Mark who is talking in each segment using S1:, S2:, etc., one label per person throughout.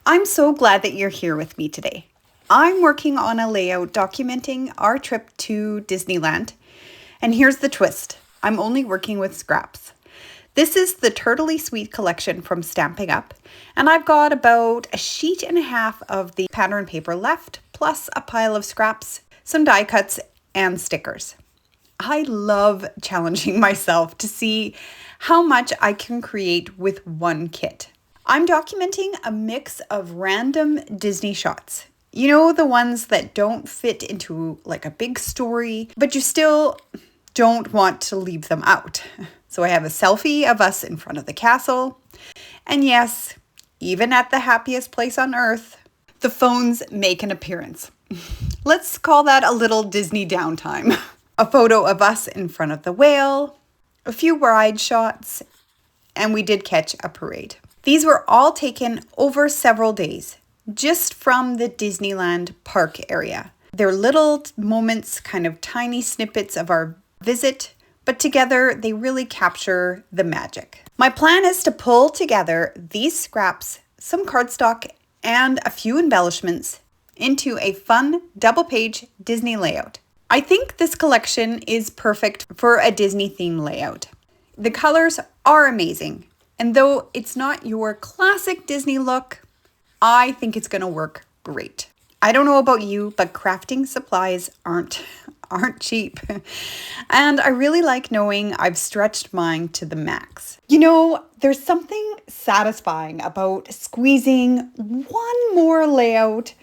S1: I'm so glad that you're here with me today. I'm working on a layout documenting our trip to Disneyland. And here's the twist. I'm only working with scraps. This is the Turtley Sweet collection from Stampin Up. And I've got about a sheet and a half of the pattern paper left, plus a pile of scraps, some die cuts, and stickers. I love challenging myself to see how much I can create with one kit. I'm documenting a mix of random Disney shots. You know, the ones that don't fit into like a big story, but you still don't want to leave them out. So I have a selfie of us in front of the castle. And yes, even at the happiest place on earth, the phones make an appearance. Let's call that a little Disney downtime. A photo of us in front of the whale, a few ride shots, and we did catch a parade. These were all taken over several days, just from the Disneyland park area. They're little moments, kind of tiny snippets of our visit, but together they really capture the magic. My plan is to pull together these scraps, some cardstock, and a few embellishments into a fun double-page Disney layout. I think this collection is perfect for a Disney theme layout. The colors are amazing. And though it's not your classic Disney look, I think it's going to work great. I don't know about you, but crafting supplies aren't cheap. And I really like knowing I've stretched mine to the max. You know, there's something satisfying about squeezing one more layout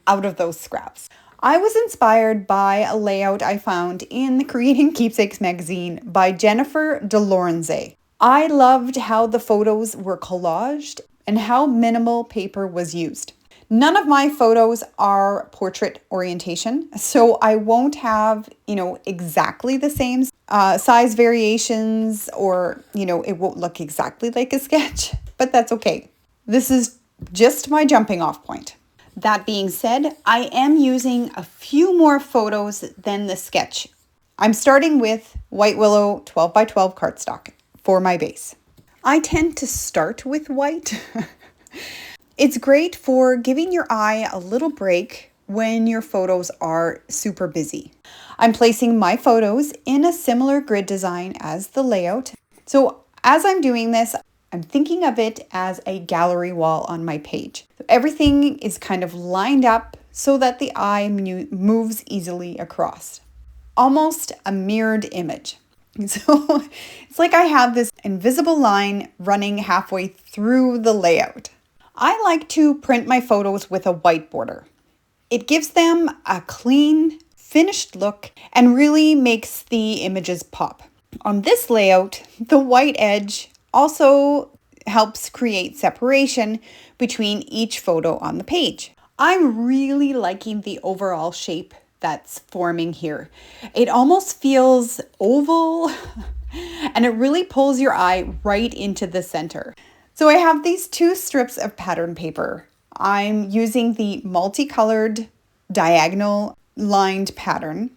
S1: out of those scraps. I was inspired by a layout I found in the Creating Keepsakes magazine by Jennifer DeLorenze. I loved how the photos were collaged and how minimal paper was used. None of my photos are portrait orientation, so I won't have, exactly the same size variations or, it won't look exactly like a sketch, but that's okay. This is just my jumping off point. That being said, I am using a few more photos than the sketch. I'm starting with White Willow 12 by 12 cardstock for my base. I tend to start with white. It's great for giving your eye a little break when your photos are super busy. I'm placing my photos in a similar grid design as the layout. So as I'm doing this, I'm thinking of it as a gallery wall on my page. So everything is kind of lined up so that the eye moves easily across. Almost a mirrored image. So it's like I have this invisible line running halfway through the layout. I like to print my photos with a white border. It gives them a clean, finished look and really makes the images pop. On this layout, the white edge also helps create separation between each photo on the page. I'm really liking the overall shape that's forming here. It almost feels oval and it really pulls your eye right into the center. So I have these two strips of pattern paper. I'm using the multicolored diagonal lined pattern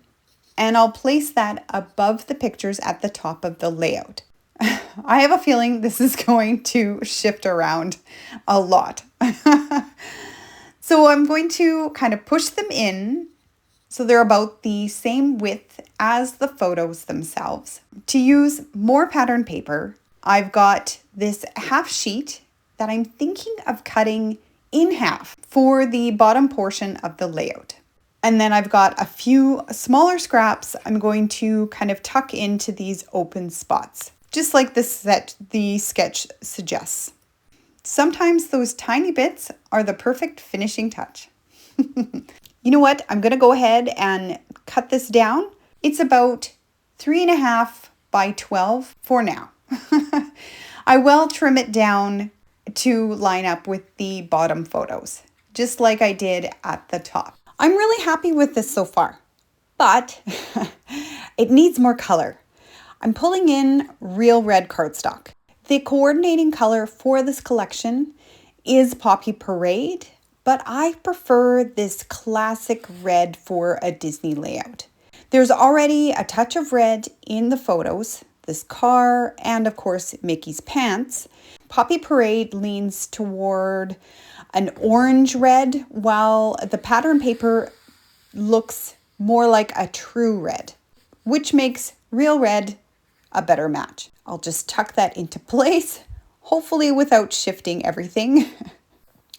S1: and I'll place that above the pictures at the top of the layout. I have a feeling this is going to shift around a lot. So I'm going to kind of push them in so they're about the same width as the photos themselves. To use more pattern paper, I've got this half sheet that I'm thinking of cutting in half for the bottom portion of the layout. And then I've got a few smaller scraps I'm going to kind of tuck into these open spots, just like the sketch suggests. Sometimes those tiny bits are the perfect finishing touch. You know what? I'm going to go ahead and cut this down. It's about 3.5 by 12 for now. I will trim it down to line up with the bottom photos, just like I did at the top. I'm really happy with this so far, but it needs more color. I'm pulling in real red cardstock. The coordinating color for this collection is Poppy Parade, but I prefer this classic red for a Disney layout. There's already a touch of red in the photos, this car, and of course Mickey's pants, Poppy Parade leans toward an orange red, while the pattern paper looks more like a true red, which makes real red a better match. I'll just tuck that into place, hopefully without shifting everything.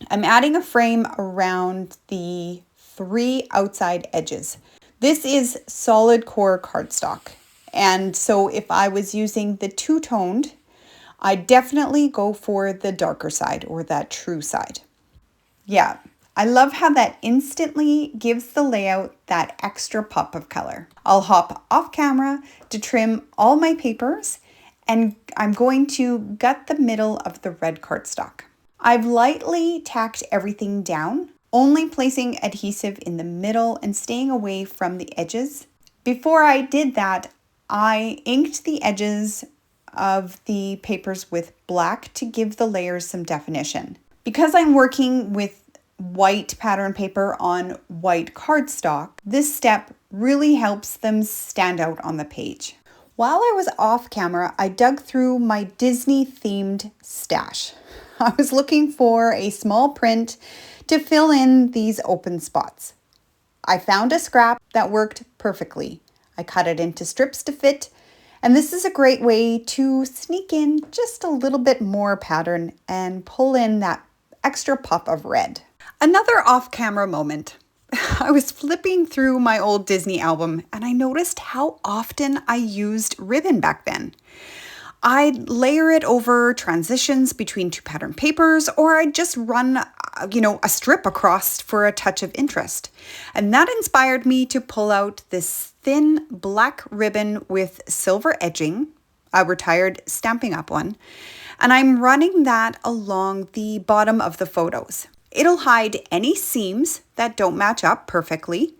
S1: I'm adding a frame around the 3 outside edges. This is solid core cardstock, and so if I was using the two-toned, I definitely go for the darker side or that true side. Yeah, I love how that instantly gives the layout that extra pop of color. I'll hop off camera to trim all my papers, and I'm going to gut the middle of the red cardstock. I've lightly tacked everything down, only placing adhesive in the middle and staying away from the edges. Before I did that, I inked the edges of the papers with black to give the layers some definition. Because I'm working with white pattern paper on white cardstock, this step really helps them stand out on the page. While I was off camera, I dug through my Disney themed stash. I was looking for a small print to fill in these open spots. I found a scrap that worked perfectly. I cut it into strips to fit, and this is a great way to sneak in just a little bit more pattern and pull in that extra pop of red. Another off-camera moment. I was flipping through my old Disney album and I noticed how often I used ribbon back then. I'd layer it over transitions between 2 pattern papers, or I'd just run, a strip across for a touch of interest. And that inspired me to pull out this thin black ribbon with silver edging, a retired Stampin Up one, and I'm running that along the bottom of the photos. It'll hide any seams that don't match up perfectly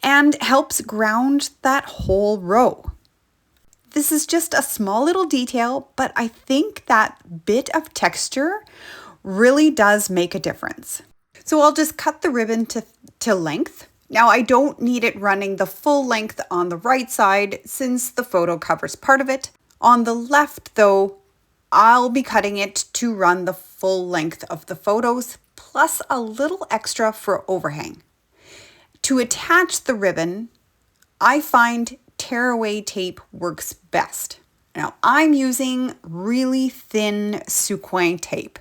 S1: and helps ground that whole row. This is just a small little detail, but I think that bit of texture really does make a difference. So I'll just cut the ribbon to length. Now I don't need it running the full length on the right side since the photo covers part of it. On the left though, I'll be cutting it to run the full length of the photos, plus a little extra for overhang. To attach the ribbon, I find tearaway tape works best. Now I'm using really thin Silicone tape,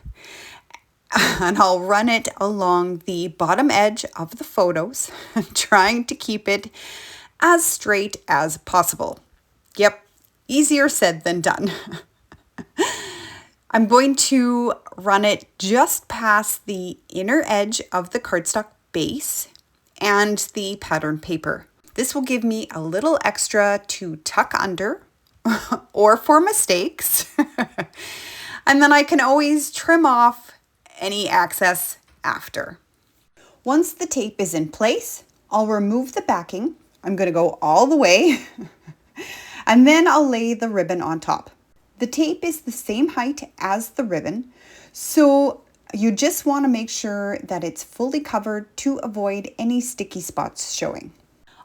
S1: and I'll run it along the bottom edge of the photos, trying to keep it as straight as possible. Yep, easier said than done. I'm going to run it just past the inner edge of the cardstock base and the pattern paper. This will give me a little extra to tuck under or for mistakes. And then I can always trim off any excess after. Once the tape is in place, I'll remove the backing. I'm going to go all the way and then I'll lay the ribbon on top. The tape is the same height as the ribbon, so you just want to make sure that it's fully covered to avoid any sticky spots showing.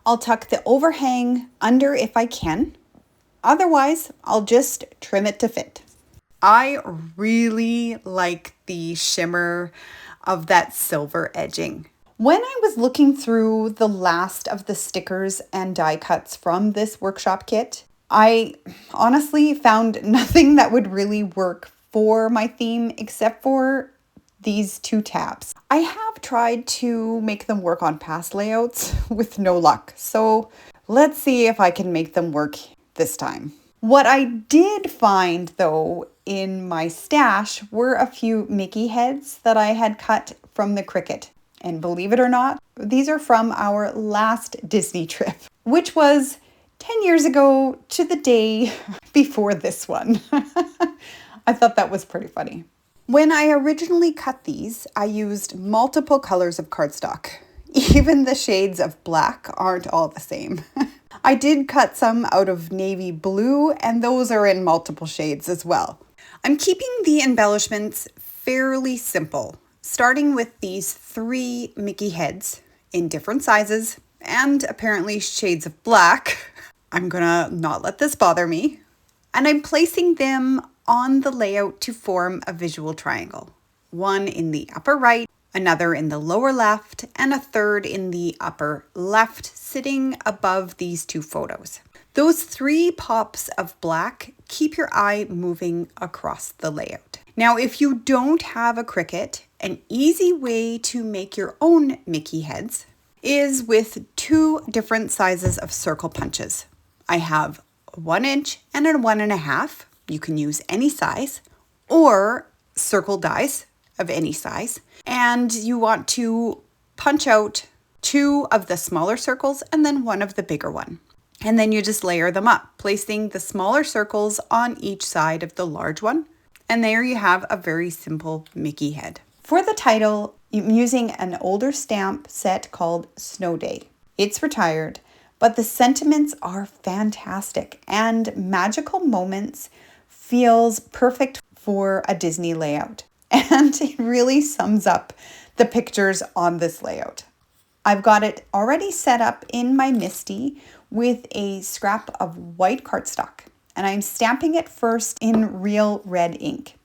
S1: I'll tuck the overhang under if I can. Otherwise, I'll just trim it to fit. I really like the shimmer of that silver edging. When I was looking through the last of the stickers and die cuts from this workshop kit, I honestly found nothing that would really work for my theme except for these 2 tabs. I have tried to make them work on past layouts with no luck, so let's see if I can make them work this time. What I did find though in my stash were a few Mickey heads that I had cut from the Cricut. And believe it or not, these are from our last Disney trip, which was 10 years ago to the day before this one. I thought that was pretty funny. When I originally cut these, I used multiple colors of cardstock. Even the shades of black aren't all the same. I did cut some out of navy blue, and those are in multiple shades as well. I'm keeping the embellishments fairly simple, starting with these 3 Mickey heads in different sizes and apparently shades of black. I'm gonna not let this bother me. And I'm placing them on the layout to form a visual triangle. One in the upper right, another in the lower left, and a third in the upper left, sitting above these two photos. Those 3 pops of black keep your eye moving across the layout. Now, if you don't have a Cricut, an easy way to make your own Mickey heads is with 2 different sizes of circle punches. I have a 1 inch and a 1.5. You can use any size, or circle dies of any size. And you want to punch out 2 of the smaller circles and then 1 of the bigger one. And then you just layer them up, placing the smaller circles on each side of the large one. And there you have a very simple Mickey head. For the title, I'm using an older stamp set called Snow Day. It's retired, but the sentiments are fantastic, and Magical Moments feels perfect for a Disney layout. And it really sums up the pictures on this layout. I've got it already set up in my MISTI with a scrap of white cardstock, and I'm stamping it first in real red ink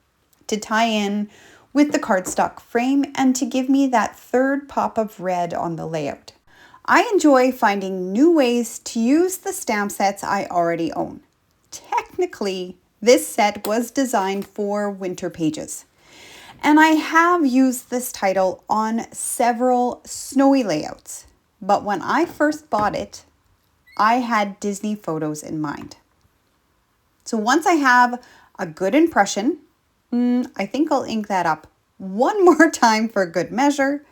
S1: to tie in with the cardstock frame and to give me that 3rd pop of red on the layout. I enjoy finding new ways to use the stamp sets I already own. Technically, this set was designed for winter pages, and I have used this title on several snowy layouts, but when I first bought it, I had Disney photos in mind. So once I have a good impression, I think I'll ink that up one more time for good measure.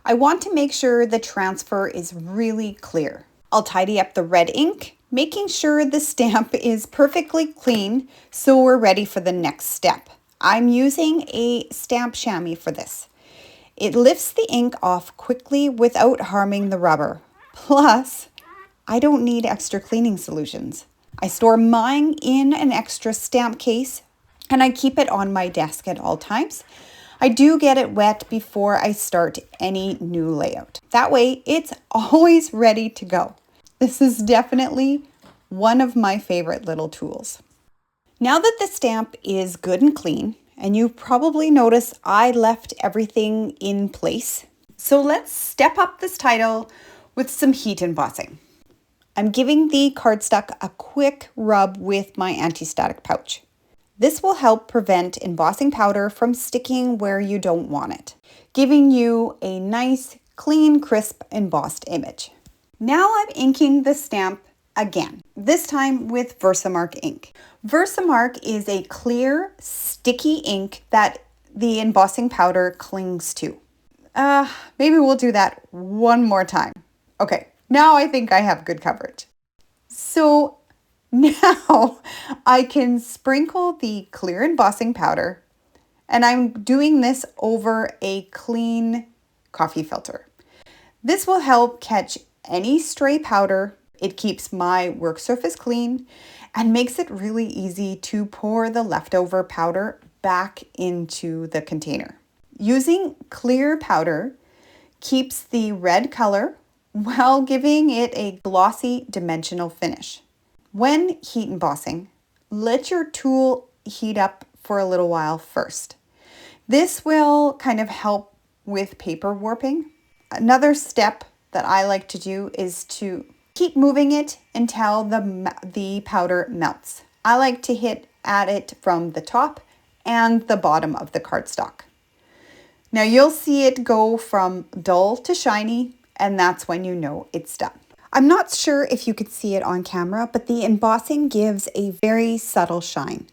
S1: I want to make sure the transfer is really clear. I'll tidy up the red ink, making sure the stamp is perfectly clean so we're ready for the next step. I'm using a stamp Shammy for this. It lifts the ink off quickly without harming the rubber. Plus, I don't need extra cleaning solutions. I store mine in an extra stamp case and I keep it on my desk at all times. I do get it wet before I start any new layout. That way, it's always ready to go. This is definitely one of my favorite little tools. Now that the stamp is good and clean, and you probably noticed I left everything in place, so let's step up this title with some heat embossing. I'm giving the cardstock a quick rub with my anti-static pouch. This will help prevent embossing powder from sticking where you don't want it, giving you a nice, clean, crisp embossed image. Now I'm inking the stamp again, this time with Versamark ink. Versamark is a clear, sticky ink that the embossing powder clings to. Maybe we'll do that one more time. Okay, now I think I have good coverage. So now I can sprinkle the clear embossing powder, and I'm doing this over a clean coffee filter. This will help catch any stray powder. It keeps my work surface clean and makes it really easy to pour the leftover powder back into the container. Using clear powder keeps the red color while giving it a glossy dimensional finish. When heat embossing, let your tool heat up for a little while first. This will kind of help with paper warping. Another step that I like to do is to keep moving it until the powder melts. I like to hit at it from the top and the bottom of the cardstock. Now you'll see it go from dull to shiny, and that's when you know it's done. I'm not sure if you could see it on camera, but the embossing gives a very subtle shine.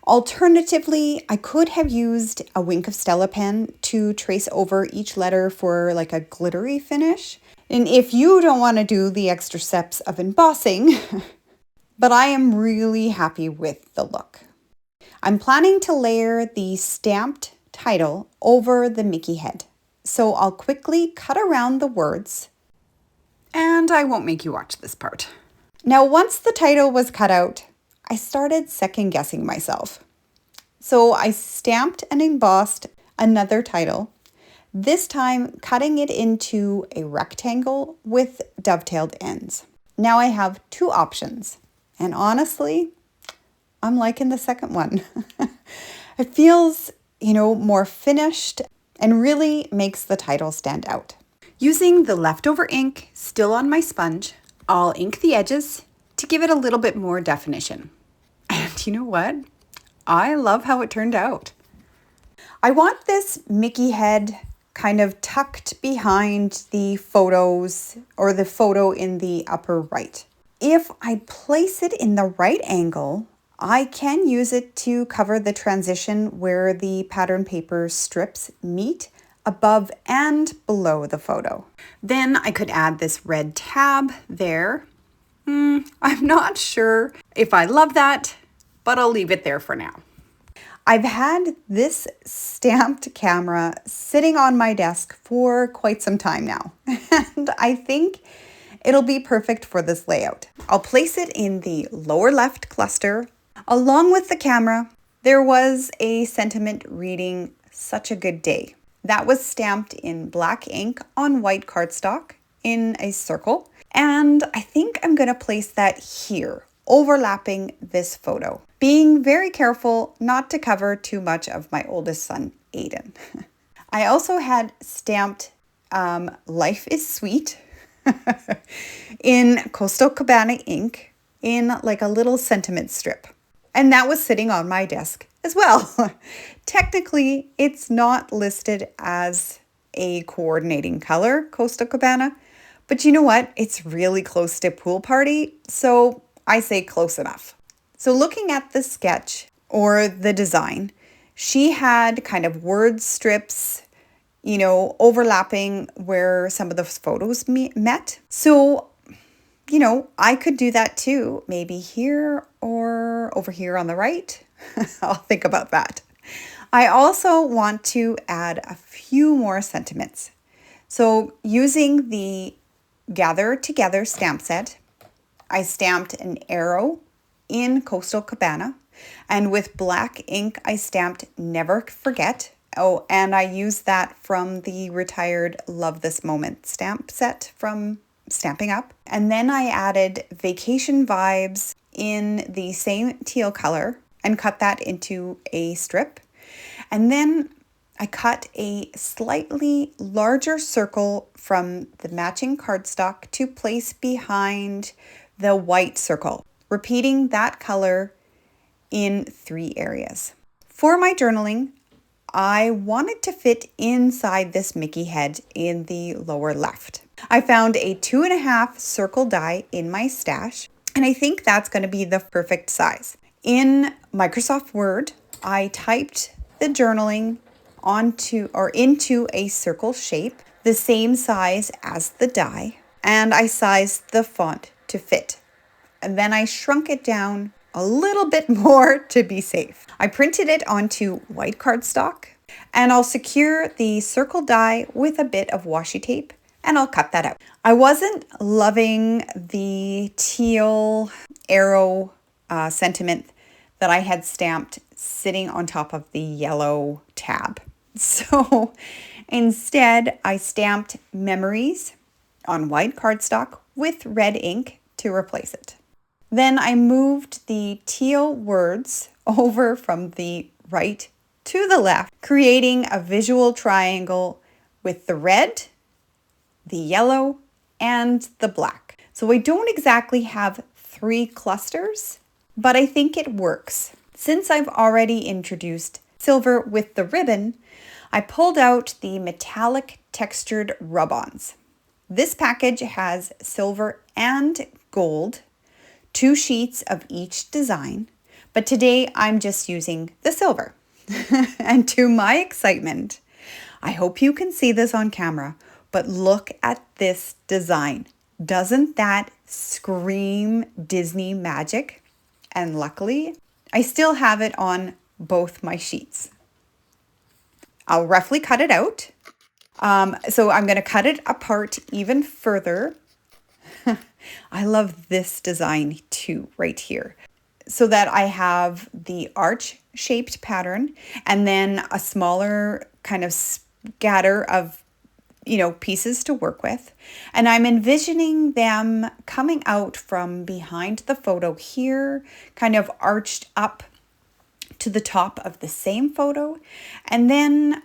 S1: Alternatively, I could have used a Wink of Stella pen to trace over each letter for like a glittery finish. And if you don't want to do the extra steps of embossing, but I am really happy with the look. I'm planning to layer the stamped title over the Mickey head. So I'll quickly cut around the words, and I won't make you watch this part. Now, once the title was cut out, I started second guessing myself. So I stamped and embossed another title, this time cutting it into a rectangle with dovetailed ends. Now I have two options, and honestly, I'm liking the second one. It feels, more finished and really makes the title stand out. Using the leftover ink still on my sponge, I'll ink the edges to give it a little bit more definition. And you know what? I love how it turned out. I want this Mickey head kind of tucked behind the photos or the photo in the upper right. If I place it in the right angle, I can use it to cover the transition where the pattern paper strips meet above and below the photo. Then I could add this red tab there. I'm not sure if I love that, but I'll leave it there for now. I've had this stamped camera sitting on my desk for quite some time now, and I think it'll be perfect for this layout. I'll place it in the lower left cluster. Along with the camera, there was a sentiment reading "Such a Good Day." That was stamped in black ink on white cardstock in a circle, and I think I'm going to place that here, overlapping this photo, being very careful not to cover too much of my oldest son, Aiden. I also had stamped "Life is Sweet" in Coastal Cabana ink in like a little sentiment strip. And that was sitting on my desk as well. Technically, it's not listed as a coordinating color, Coastal Cabana, but you know what? It's really close to Pool Party, so I say close enough. So looking at the sketch or the design, she had kind of word strips, overlapping where some of the photos met. So, I could do that too, maybe here or over here on the right. I'll think about that. I also want to add a few more sentiments. So using the Gather Together stamp set, I stamped an arrow in Coastal Cabana, and with black ink, I stamped Never Forget. Oh, and I used that from the retired Love This Moment stamp set from Stampin' Up. And then I added Vacation Vibes in the same teal color and cut that into a strip. And then I cut a slightly larger circle from the matching cardstock to place behind the white circle, repeating that color in 3 areas. For my journaling, I wanted to fit inside this Mickey head in the lower left. I found a 2.5 circle die in my stash, and I think that's going to be the perfect size. In Microsoft Word, I typed the journaling into a circle shape, the same size as the die, and I sized the font to fit. And then I shrunk it down a little bit more to be safe. I printed it onto white cardstock, and I'll secure the circle die with a bit of washi tape, and I'll cut that out. I wasn't loving the teal arrow sentiment that I had stamped sitting on top of the yellow tab. So instead, I stamped memories on white cardstock with red ink to replace it. Then I moved the teal words over from the right to the left, creating a visual triangle with the red, the yellow, and the black. So I don't exactly have 3 clusters, but I think it works. Since I've already introduced silver with the ribbon, I pulled out the metallic textured rub-ons. This package has silver and gold, 2 sheets of each design, but today I'm just using the silver. And to my excitement, I hope you can see this on camera, but look at this design. Doesn't that scream Disney magic? And luckily, I still have it on both my sheets. I'll roughly cut it out. So I'm going to cut it apart even further. I love this design too, right here. So that I have the arch-shaped pattern and then a smaller kind of scatter of pieces to work with. And I'm envisioning them coming out from behind the photo here, kind of arched up to the top of the same photo. And then,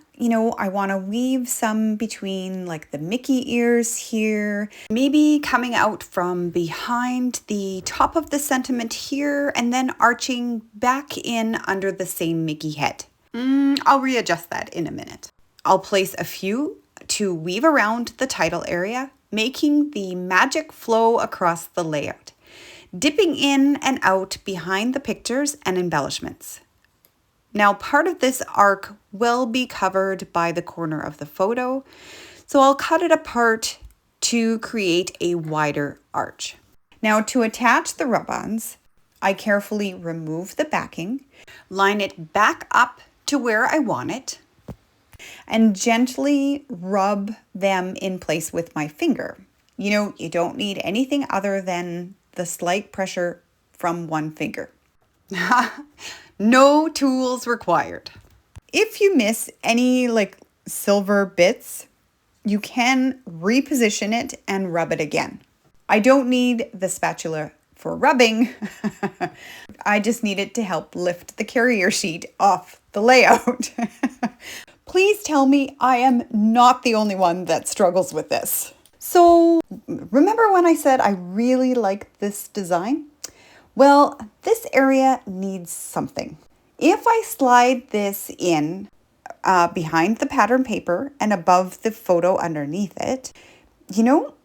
S1: I want to weave some between like the Mickey ears here, maybe coming out from behind the top of the sentiment here, and then arching back in under the same Mickey head. I'll readjust that in a minute. I'll place a few to weave around the title area, making the magic flow across the layout, dipping in and out behind the pictures and embellishments. Now, part of this arc will be covered by the corner of the photo, so I'll cut it apart to create a wider arch. Now, to attach the rub-ons, I carefully remove the backing, line it back up to where I want it, and gently rub them in place with my finger. You don't need anything other than the slight pressure from one finger. No tools required. If you miss any silver bits, you can reposition it and rub it again. I don't need the spatula for rubbing. I just need it to help lift the carrier sheet off the layout. Please tell me I am not the only one that struggles with this. So remember when I said I really like this design? Well, this area needs something. If I slide this in behind the pattern paper and above the photo underneath it,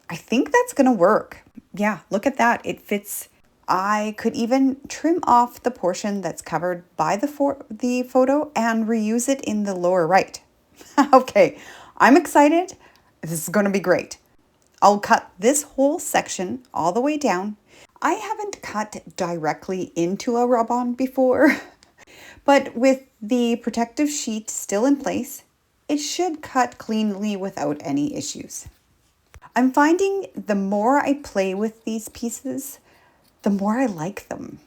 S1: I think that's going to work. Yeah, look at that. It fits. I could even trim off the portion that's covered by the photo and reuse it in the lower right. Okay, I'm excited. This is going to be great. I'll cut this whole section all the way down. I haven't cut directly into a rub-on before, but with the protective sheet still in place, it should cut cleanly without any issues. I'm finding the more I play with these pieces, the more I like them.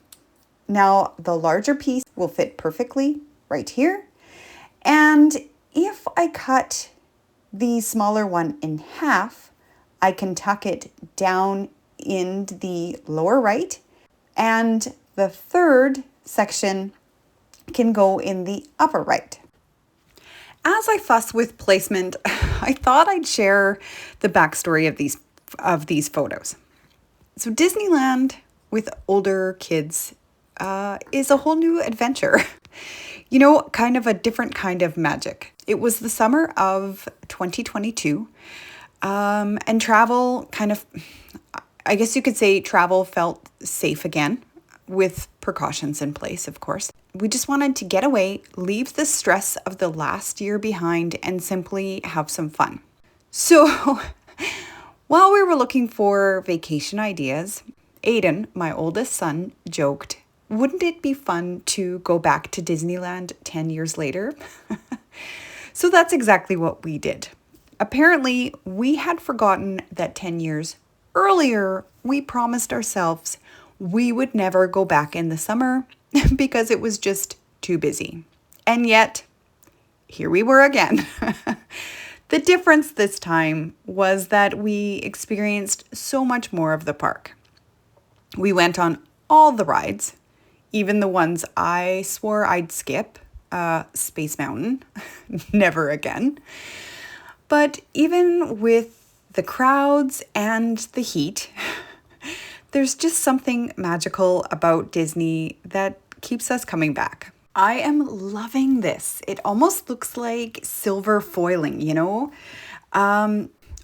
S1: Now, the larger piece will fit perfectly right here, and if I cut the smaller one in half, I can tuck it down in the lower right, and the third section can go in the upper right. As I fuss with placement, I thought I'd share the backstory of these photos. So Disneyland with older kids is a whole new adventure. Kind of a different kind of magic. It was the summer of 2022, and travel I guess you could say travel felt safe again, with precautions in place, of course. We just wanted to get away, leave the stress of the last year behind, and simply have some fun. So while we were looking for vacation ideas, Aiden, my oldest son, joked, "Wouldn't it be fun to go back to Disneyland 10 years later?" So that's exactly what we did. Apparently, we had forgotten that 10 years earlier, we promised ourselves we would never go back in the summer because it was just too busy. And yet, here we were again. The difference this time was that we experienced so much more of the park. We went on all the rides, even the ones I swore I'd skip. Space Mountain, never again. But even with the crowds and the heat, there's just something magical about Disney that keeps us coming back. I am loving this. It almost looks like silver foiling,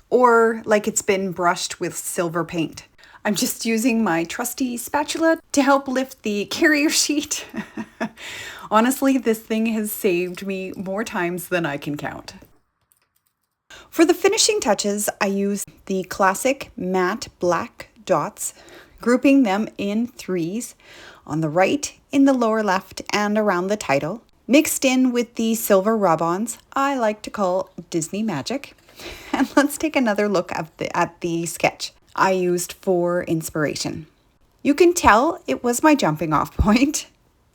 S1: or like it's been brushed with silver paint. I'm just using my trusty spatula to help lift the carrier sheet. Honestly, this thing has saved me more times than I can count. For the finishing touches, I used the classic matte black dots, grouping them in threes on the right, in the lower left, and around the title, mixed in with the silver rub-ons I like to call Disney magic. And let's take another look at the sketch I used for inspiration. You can tell it was my jumping off point.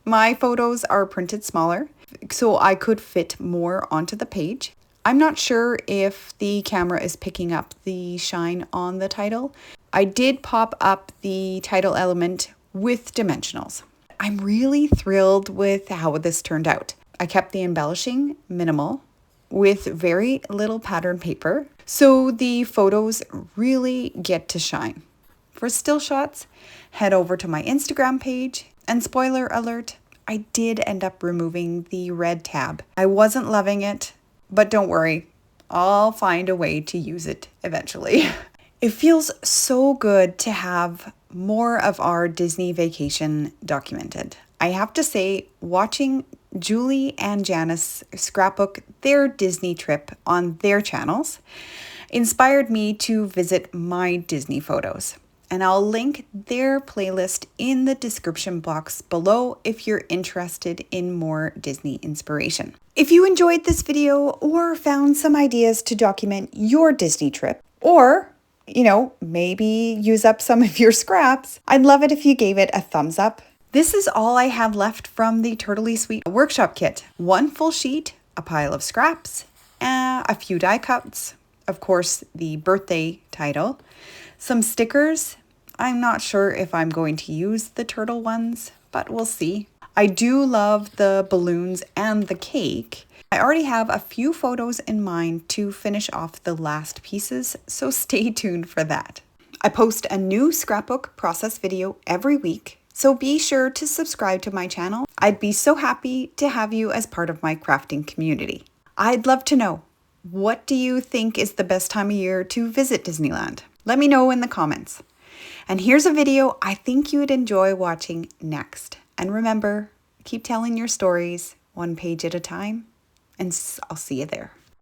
S1: My photos are printed smaller, so I could fit more onto the page. I'm not sure if the camera is picking up the shine on the title. I did pop up the title element with dimensionals. I'm really thrilled with how this turned out. I kept the embellishing minimal with very little pattern paper, so the photos really get to shine. For still shots, head over to my Instagram page, and spoiler alert, I did end up removing the red tab. I wasn't loving it, but don't worry, I'll find a way to use it eventually. It feels so good to have more of our Disney vacation documented. I have to say, watching Julie and Janice scrapbook their Disney trip on their channels inspired me to visit my Disney photos. And I'll link their playlist in the description box below if you're interested in more Disney inspiration. If you enjoyed this video or found some ideas to document your Disney trip, or maybe use up some of your scraps, I'd love it if you gave it a thumbs up. This is all I have left from the Turtley Sweet workshop kit. One full sheet, a pile of scraps, a few die cuts, of course the birthday title, some stickers. I'm not sure if I'm going to use the turtle ones, but we'll see. I do love the balloons and the cake. I already have a few photos in mind to finish off the last pieces, so stay tuned for that. I post a new scrapbook process video every week, so be sure to subscribe to my channel. I'd be so happy to have you as part of my crafting community. I'd love to know, what do you think is the best time of year to visit Disneyland? Let me know in the comments. And here's a video I think you'd enjoy watching next. And remember, keep telling your stories one page at a time, and I'll see you there.